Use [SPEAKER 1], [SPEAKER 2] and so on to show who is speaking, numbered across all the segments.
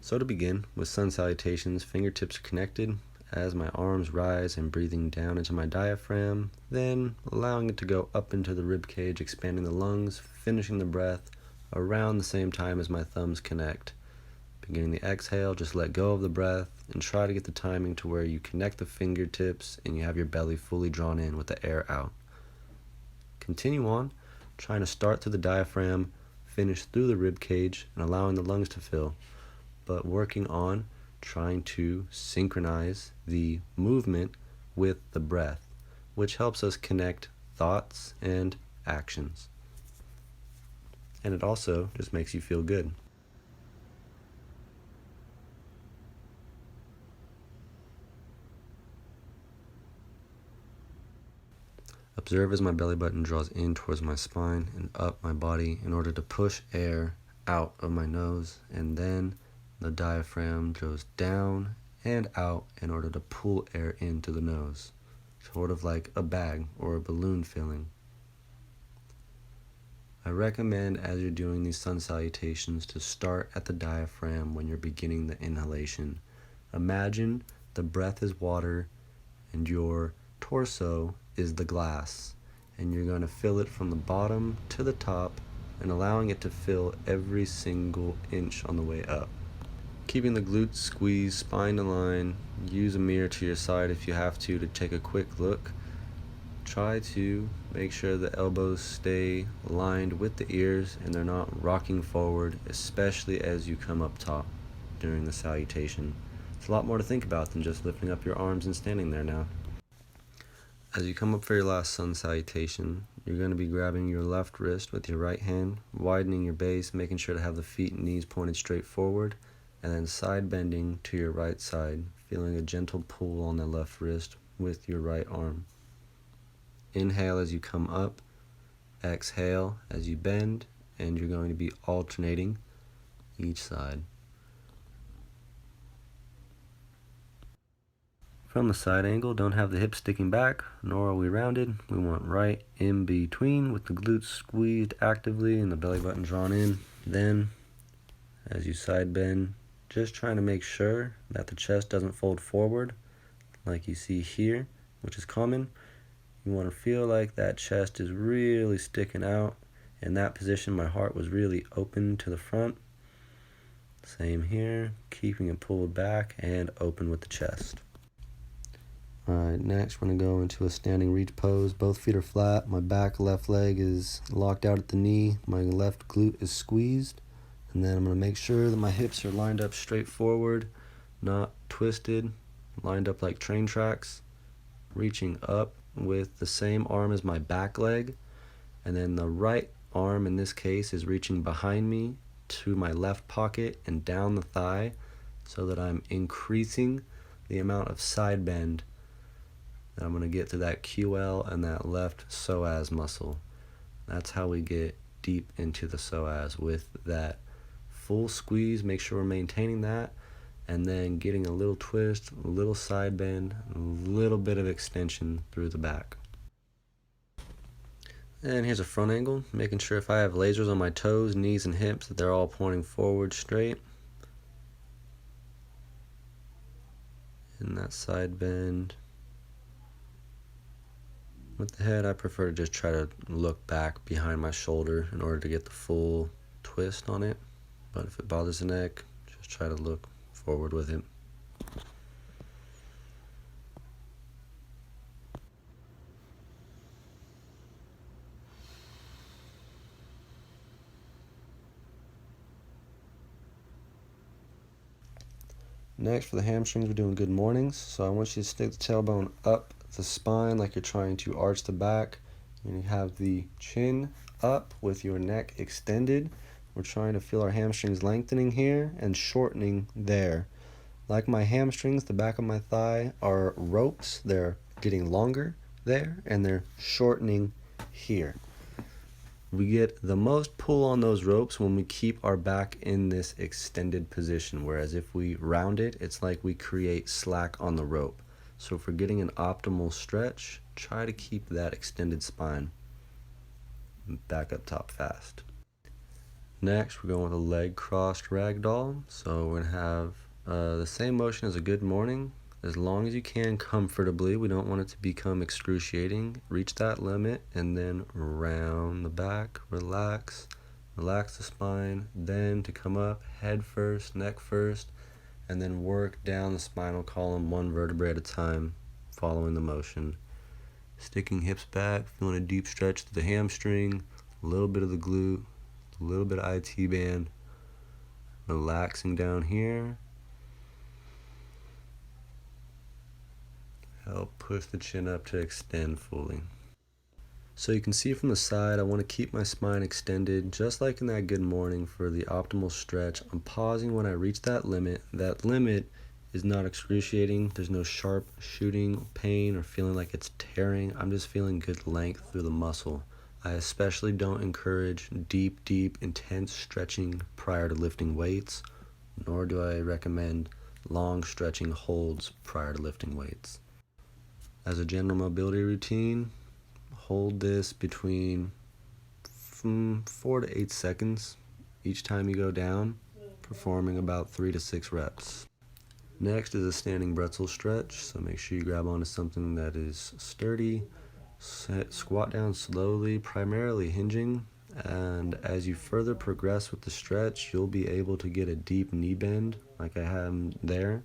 [SPEAKER 1] So to begin, with sun salutations, fingertips are connected as my arms rise and breathing down into my diaphragm, then allowing it to go up into the rib cage, expanding the lungs, finishing the breath around the same time as my thumbs connect. Beginning the exhale, just let go of the breath and try to get the timing to where you connect the fingertips and you have your belly fully drawn in with the air out. Continue on, trying to start through the diaphragm, finish through the rib cage, and allowing the lungs to fill, but working on trying to synchronize the movement with the breath, which helps us connect thoughts and actions. And it also just makes you feel good. Observe as my belly button draws in towards my spine and up my body in order to push air out of my nose, and then the diaphragm goes down and out in order to pull air into the nose, sort of like a bag or a balloon filling. I recommend, as you're doing these sun salutations, to start at the diaphragm when you're beginning the inhalation. Imagine the breath is water and your torso is the glass, and you're going to fill it from the bottom to the top and allowing it to fill every single inch on the way up. Keeping the glutes squeezed, spine aligned. Use a mirror to your side if you have to take a quick look. Try to make sure the elbows stay aligned with the ears and they're not rocking forward, especially as you come up top during the salutation. It's a lot more to think about than just lifting up your arms and standing there now. As you come up for your last sun salutation, you're going to be grabbing your left wrist with your right hand, widening your base, making sure to have the feet and knees pointed straight forward, and then side bending to your right side, feeling a gentle pull on the left wrist with your right arm. Inhale as you come up, exhale as you bend, and you're going to be alternating each side. From the side angle, don't have the hips sticking back, nor are we rounded. We want right in between with the glutes squeezed actively and the belly button drawn in. Then, as you side bend, just trying to make sure that the chest doesn't fold forward like you see here, which is common. You want to feel like that chest is really sticking out. In that position, my heart was really open to the front. Same here, keeping it pulled back and open with the chest. Alright, next we're going to go into a standing reach pose. Both feet are flat. My back left leg is locked out at the knee. My left glute is squeezed. And then I'm going to make sure that my hips are lined up straight forward, not twisted, lined up like train tracks. Reaching up with the same arm as my back leg. And then the right arm in this case is reaching behind me to my left pocket and down the thigh so that I'm increasing the amount of side bend that I'm going to get to that QL and that left psoas muscle. That's how we get deep into the psoas with that full squeeze. Make sure we're maintaining that, and then getting a little twist, a little side bend, a little bit of extension through the back. And here's a front angle, making sure if I have lasers on my toes, knees, and hips that they're all pointing forward straight. And that side bend. With the head, I prefer to just try to look back behind my shoulder in order to get the full twist on it. But if it bothers the neck, just try to look forward with it. Next, for the hamstrings, we're doing good mornings. So I want you to stick the tailbone up the spine like you're trying to arch the back. And you have the chin up with your neck extended. We're trying to feel our hamstrings lengthening here and shortening there. Like my hamstrings, the back of my thigh are ropes. They're getting longer there and they're shortening here. We get the most pull on those ropes when we keep our back in this extended position, whereas if we round it, it's like we create slack on the rope. So if we're getting an optimal stretch, try to keep that extended spine back up top fast. Next, we're going with a leg crossed ragdoll. So we're going to have the same motion as a good morning, as long as you can comfortably. We don't want it to become excruciating. Reach that limit and then round the back, relax the spine, then to come up head first, neck first, and then work down the spinal column one vertebrae at a time, following the motion. Sticking hips back, feeling a deep stretch to the hamstring, a little bit of the glute, a little bit of IT band, relaxing down here. Help push the chin up to extend fully. So you can see from the side, I want to keep my spine extended, just like in that good morning for the optimal stretch. I'm pausing when I reach that limit. That limit is not excruciating. There's no sharp shooting pain or feeling like it's tearing. I'm just feeling good length through the muscle. I especially don't encourage deep, intense stretching prior to lifting weights, nor do I recommend long stretching holds prior to lifting weights. As a general mobility routine, hold this between 4 to 8 seconds each time you go down, performing about 3 to 6 reps. Next is a standing pretzel stretch, so make sure you grab onto something that is sturdy. Squat down slowly, primarily hinging, and as you further progress with the stretch, you'll be able to get a deep knee bend like I have there.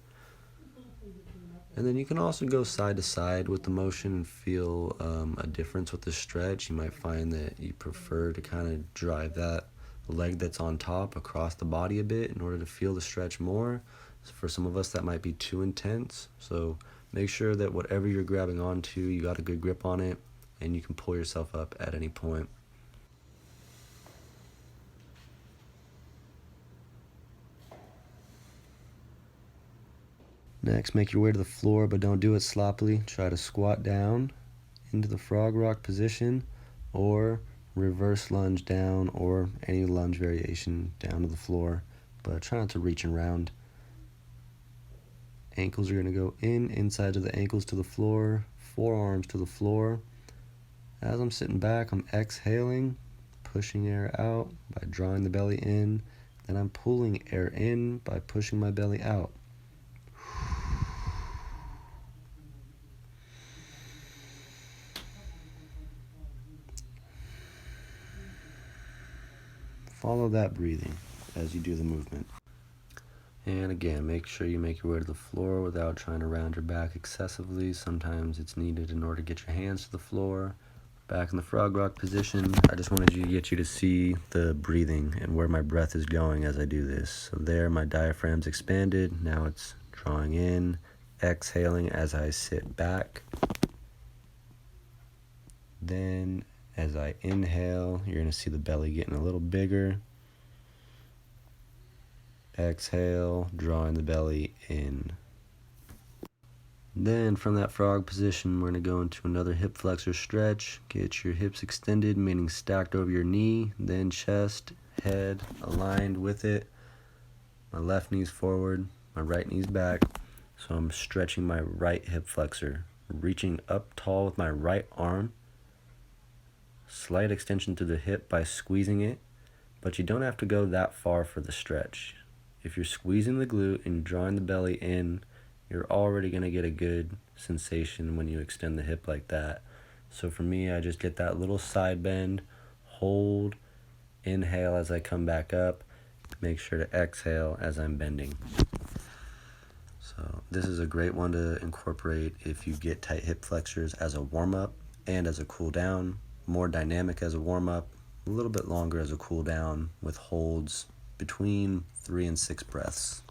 [SPEAKER 1] And then you can also go side to side with the motion and feel a difference with the stretch. You might find that you prefer to kind of drive that leg that's on top across the body a bit in order to feel the stretch more. So for some of us, that might be too intense. So make sure that whatever you're grabbing onto, you got a good grip on it, and you can pull yourself up at any point. Next, make your way to the floor, but don't do it sloppily. Try to squat down into the frog rock position, or reverse lunge down, or any lunge variation down to the floor, but try not to reach around. Ankles are going to go inside of the ankles to the floor, forearms to the floor. As I'm sitting back, I'm exhaling, pushing air out by drawing the belly in, then I'm pulling air in by pushing my belly out. Follow that breathing as you do the movement. And again, make sure you make your way to the floor without trying to round your back excessively. Sometimes it's needed in order to get your hands to the floor. Back in the frog rock position, I just wanted to get you to see the breathing and where my breath is going as I do this. So there, my diaphragm's expanded. Now it's drawing in, exhaling as I sit back. Then as I inhale, you're going to see the belly getting a little bigger. Exhale, drawing the belly in. Then from that frog position, we're going to go into another hip flexor stretch. Get your hips extended, meaning stacked over your knee, then chest, head aligned with it. My left knee's forward, my right knee's back. So I'm stretching my right hip flexor, reaching up tall with my right arm. Slight extension to the hip by squeezing it, but you don't have to go that far for the stretch. If you're squeezing the glute and drawing the belly in, you're already going to get a good sensation when you extend the hip like that. So for me, I just get that little side bend, hold, inhale as I come back up, make sure to exhale as I'm bending. So this is a great one to incorporate if you get tight hip flexors as a warm-up and as a cool down. More dynamic as a warm-up, a little bit longer as a cool down with holds between 3 and 6 breaths.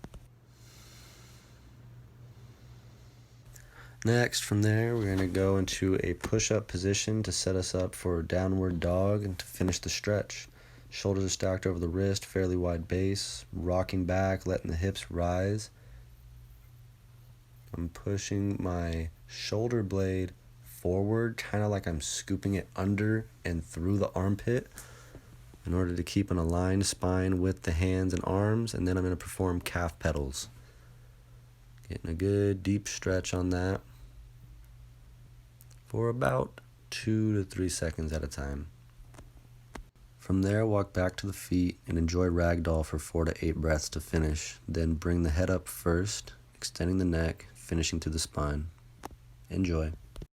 [SPEAKER 1] Next, from there, we're going to go into a push-up position to set us up for downward dog and to finish the stretch. Shoulders are stacked over the wrist, fairly wide base, rocking back, letting the hips rise. I'm pushing my shoulder blade forward, kind of like I'm scooping it under and through the armpit in order to keep an aligned spine with the hands and arms, and then I'm going to perform calf pedals. Getting a good deep stretch on that for about 2 to 3 seconds at a time. From there, walk back to the feet and enjoy ragdoll for 4 to 8 breaths to finish. Then bring the head up first, extending the neck, finishing to the spine. Enjoy.